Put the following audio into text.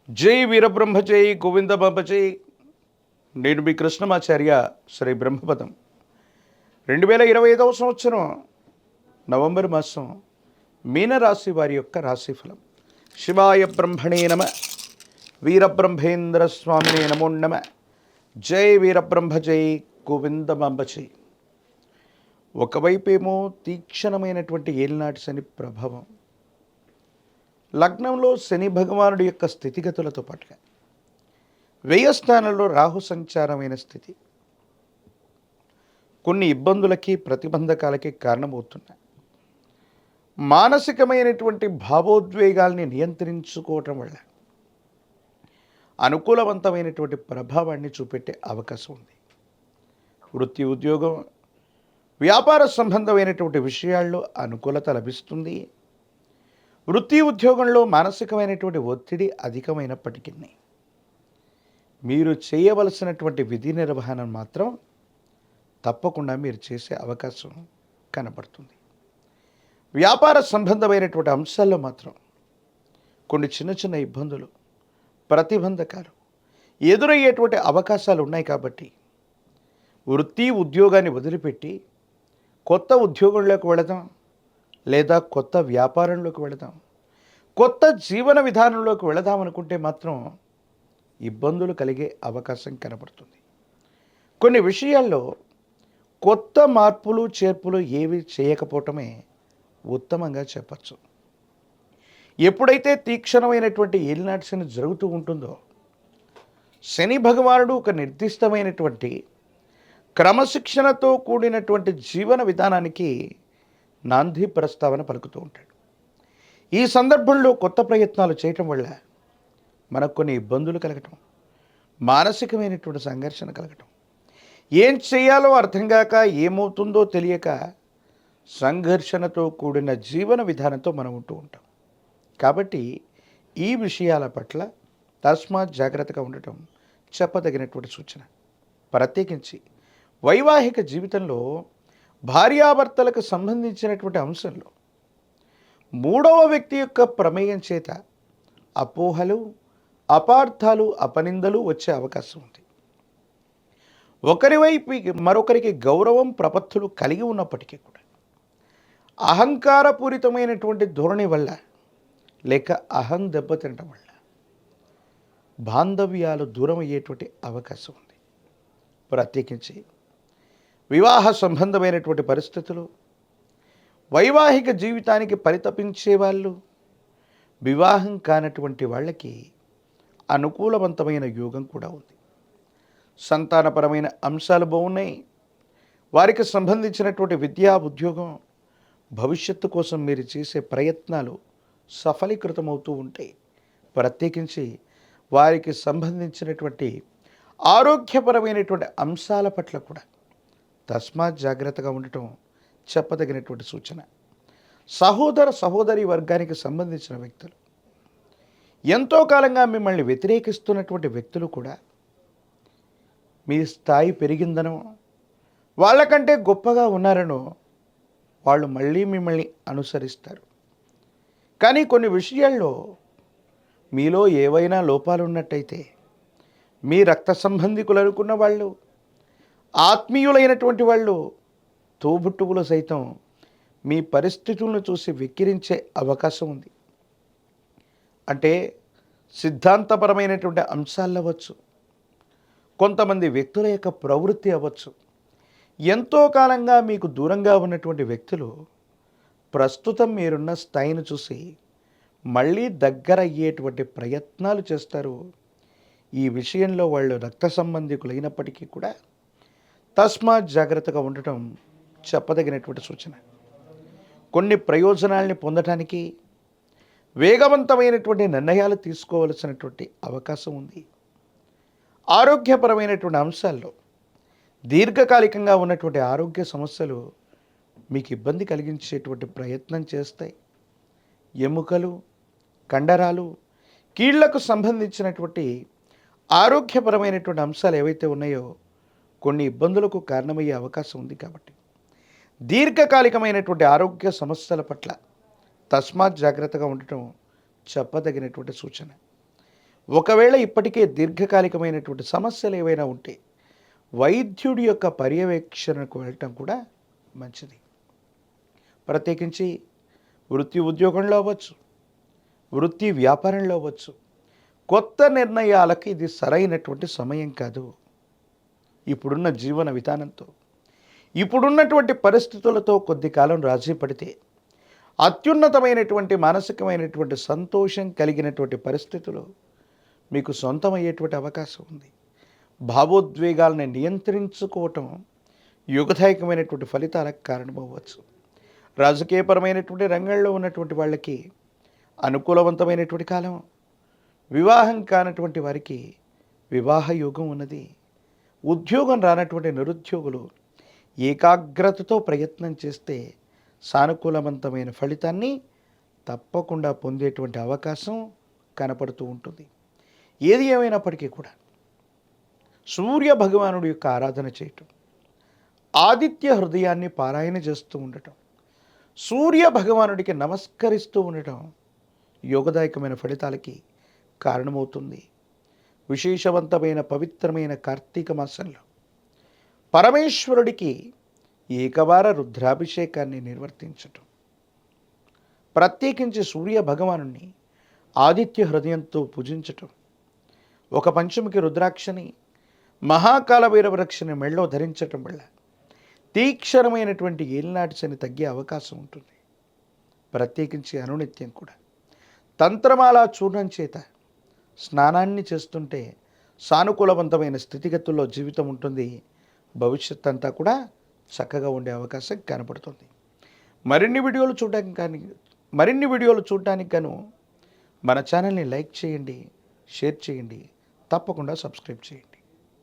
జై వీరబ్రహ్మ జై గోవింద బాబా జై. నేను మీ కృష్ణమాచార్య. శ్రీ బ్రహ్మపదం. 2025 సంవత్సరం నవంబర్ మాసం మీనరాశి వారి యొక్క రాశిఫలం. శివాయ బ్రహ్మణే నమ. వీరబ్రహ్మేంద్ర స్వామినే నమో నమ. జై వీరబ్రహ్మ జై గోవింద బాబా జై. ఒకవైపేమో తీక్షణమైనటువంటి ఏలినాటి శని ప్రభావం, లగ్నంలో శని భగవానుడి యొక్క స్థితిగతులతో పాటుగా వ్యయ స్థానంలో రాహు సంచారమైన స్థితి కొన్ని ఇబ్బందులకి ప్రతిబంధకాలకి కారణమవుతున్నాయి. మానసికమైనటువంటి భావోద్వేగాల్ని నియంత్రించుకోవటం వల్ల అనుకూలవంతమైనటువంటి ప్రభావాన్ని చూపెట్టే అవకాశం ఉంది. వృత్తి, ఉద్యోగం, వ్యాపార సంబంధమైనటువంటి విషయాల్లో అనుకూలత లభిస్తుంది. వృత్తి, ఉద్యోగంలో మానసికమైనటువంటి ఒత్తిడి అధికమైనప్పటికీ మీరు చేయవలసినటువంటి విధి నిర్వహణ మాత్రం తప్పకుండా మీరు చేసే అవకాశం కనబడుతుంది. వ్యాపార సంబంధమైనటువంటి అంశాల్లో మాత్రం కొన్ని చిన్న చిన్న ఇబ్బందులు, ప్రతిబంధకాలు ఎదురయ్యేటువంటి అవకాశాలు ఉన్నాయి. కాబట్టి వృత్తి, ఉద్యోగాన్ని వదిలిపెట్టి కొత్త ఉద్యోగంలోకి వెళదాం, లేదా కొత్త వ్యాపారంలోకి వెళదాం, కొత్త జీవన విధానంలోకి వెళదాం అనుకుంటే మాత్రం ఇబ్బందులు కలిగే అవకాశం కనబడుతుంది. కొన్ని విషయాల్లో కొత్త మార్పులు చేర్పులు ఏవి చేయకపోవటమే ఉత్తమంగా చెప్పచ్చు. ఎప్పుడైతే తీక్షణమైనటువంటి ఏలినాటి శని జరుగుతూ ఉంటుందో, శని భగవానుడు ఒక నిర్దిష్టమైనటువంటి క్రమశిక్షణతో కూడినటువంటి జీవన విధానానికి నాంది ప్రస్తావన పలుకుతూ ఉంటాడు. ఈ సందర్భంలో కొత్త ప్రయత్నాలు చేయటం వల్ల మనకు కొన్ని ఇబ్బందులు కలగటం, మానసికమైనటువంటి సంఘర్షణ కలగటం, ఏం చేయాలో అర్థం కాక, ఏమవుతుందో తెలియక సంఘర్షణతో కూడిన జీవన విధానంతో మనం ఉంటూ ఉంటాం. కాబట్టి ఈ విషయాల పట్ల తస్మాత్ జాగ్రత్తగా ఉండటం చెప్పదగినటువంటి సూచన. ప్రత్యేకించి వైవాహిక జీవితంలో భార్యాభర్తలకు సంబంధించినటువంటి అంశంలో మూడవ వ్యక్తి యొక్క ప్రమేయం చేత అపోహలు, అపార్థాలు, అపనిందలు వచ్చే అవకాశం ఉంది. ఒకరి వైపు మరొకరికి గౌరవం, ప్రపత్తులు కలిగి ఉన్నప్పటికీ కూడా అహంకారపూరితమైనటువంటి ధోరణి వల్ల, లేక అహం దెబ్బతినటం వల్ల బాంధవ్యాలు దూరం అయ్యేటువంటి అవకాశం ఉంది. ప్రత్యేకించి వివాహ సంబంధమైనటువంటి పరిస్థితులు, వైవాహిక జీవితానికి పరితపించే వాళ్ళు, వివాహం కానటువంటి వాళ్ళకి అనుకూలవంతమైన యోగం కూడా ఉంది. సంతానపరమైన అంశాలు బాగున్నాయి. వారికి సంబంధించినటువంటి విద్యా, ఉద్యోగం, భవిష్యత్తు కోసం మీరు చేసే ప్రయత్నాలు సఫలీకృతమవుతూ ఉంటాయి. ప్రత్యేకించి వారికి సంబంధించినటువంటి ఆరోగ్యపరమైనటువంటి అంశాల పట్ల కూడా తస్మాత్ జాగ్రత్తగా ఉండటం చెప్పదగినటువంటి సూచన. సహోదర సహోదరి వర్గానికి సంబంధించిన వ్యక్తులు, ఎంతో కాలంగా మిమ్మల్ని వ్యతిరేకిస్తున్నటువంటి వ్యక్తులు కూడా మీ స్థాయి పెరిగిందనో, వాళ్ళకంటే గొప్పగా ఉన్నారనో వాళ్ళు మళ్ళీ మిమ్మల్ని అనుసరిస్తారు. కానీ కొన్ని విషయాల్లో మీలో ఏవైనా లోపాలు ఉన్నట్టయితే మీ రక్త సంబంధికులు అనుకున్న వాళ్ళు, ఆత్మీయులైనటువంటి వాళ్ళు, తోబుట్టువులు సైతం మీ పరిస్థితులను చూసి వెక్కిరించే అవకాశం ఉంది. అంటే సిద్ధాంతపరమైనటువంటి అంశాలు అవ్వచ్చు, కొంతమంది వ్యక్తుల యొక్క ప్రవృత్తి అవ్వచ్చు. ఎంతో కాలంగా మీకు దూరంగా ఉన్నటువంటి వ్యక్తులు ప్రస్తుతం మీరున్న స్థాయిని చూసి మళ్ళీ దగ్గర అయ్యేటువంటి ప్రయత్నాలు చేస్తారు. ఈ విషయంలో వాళ్ళు రక్త సంబంధికులైనప్పటికీ కూడా తస్మాత్ జాగ్రత్తగా ఉండటం చెప్పదగినటువంటి సూచన. కొన్ని ప్రయోజనాల్ని పొందటానికి వేగవంతమైనటువంటి నిర్ణయాలు తీసుకోవలసినటువంటి అవకాశం ఉంది. ఆరోగ్యపరమైనటువంటి అంశాల్లో దీర్ఘకాలికంగా ఉన్నటువంటి ఆరోగ్య సమస్యలు మీకు ఇబ్బంది కలిగించేటువంటి ప్రయత్నం చేస్తాయి. ఎముకలు, కండరాలు, కీళ్లకు సంబంధించినటువంటి ఆరోగ్యపరమైనటువంటి అంశాలు ఏవైతే ఉన్నాయో కొన్ని ఇబ్బందులకు కారణమయ్యే అవకాశం ఉంది. కాబట్టి దీర్ఘకాలికమైనటువంటి ఆరోగ్య సమస్యల పట్ల తస్మాత్ జాగ్రత్తగా ఉండటం చెప్పదగినటువంటి సూచన. ఒకవేళ ఇప్పటికే దీర్ఘకాలికమైనటువంటి సమస్యలు ఏవైనా ఉంటే వైద్యుడి యొక్క పర్యవేక్షణకు వెళ్ళటం కూడా మంచిది. ప్రత్యేకించి వృత్తి ఉద్యోగంలో అవ్వచ్చు, వృత్తి వ్యాపారంలో అవ్వచ్చు, కొత్త నిర్ణయాలకు ఇది సరైనటువంటి సమయం కాదు. ఇప్పుడున్న జీవన విధానంతో, ఇప్పుడున్నటువంటి పరిస్థితులతో కొద్ది కాలం రాజీ పడితే అత్యున్నతమైనటువంటి మానసికమైనటువంటి సంతోషం కలిగినటువంటి పరిస్థితులు మీకు సొంతమయ్యేటువంటి అవకాశం ఉంది. భావోద్వేగాలను నియంత్రించుకోవటం యుగదాయకమైనటువంటి ఫలితాలకు కారణమవ్వచ్చు. రాజకీయపరమైనటువంటి రంగంలో ఉన్నటువంటి వాళ్ళకి అనుకూలవంతమైనటువంటి కాలం, వివాహం కానటువంటి వారికి వివాహ యోగం ఉన్నది. ఉద్యోగం రానటువంటి నిరుద్యోగులు ఏకాగ్రతతో ప్రయత్నం చేస్తే సానుకూలవంతమైన ఫలితాన్ని తప్పకుండా పొందేటువంటి అవకాశం కనపడుతూ ఉంటుంది. ఏది ఏమైనప్పటికీ కూడా సూర్య భగవానుడి యొక్క ఆరాధన చేయటం, ఆదిత్య హృదయాన్ని పారాయణ చేస్తూ ఉండటం, సూర్య భగవానుడికి నమస్కరిస్తూ ఉండటం యోగదాయకమైన ఫలితాలకి కారణమవుతుంది. విశేషవంతమైన పవిత్రమైన కార్తీక మాసంలో పరమేశ్వరుడికి ఏకవార రుద్రాభిషేకాన్ని నిర్వర్తించటం, ప్రత్యేకించి సూర్య భగవానుని ఆదిత్య హృదయంతో పూజించటం, ఒక పంచముఖి రుద్రాక్షని మహాకాల వీరవృక్షని మెళ్ళో ధరించటం వల్ల తీక్షణమైనటువంటి ఏలినాటి శని తగ్గే అవకాశం ఉంటుంది. ప్రత్యేకించి అనునిత్యం కూడా తంత్రమాల చూర్ణం చేత స్నానాన్ని చేస్తుంటే సానుకూలవంతమైన స్థితిగతుల్లో జీవితం ఉంటుంది. భవిష్యత్ అంతా కూడా చక్కగా ఉండే అవకాశం కనపడుతుంది. మరిన్ని వీడియోలు చూడటానికి గాను మన ఛానల్ని లైక్ చేయండి, షేర్ చేయండి, తప్పకుండా సబ్స్క్రైబ్ చేయండి.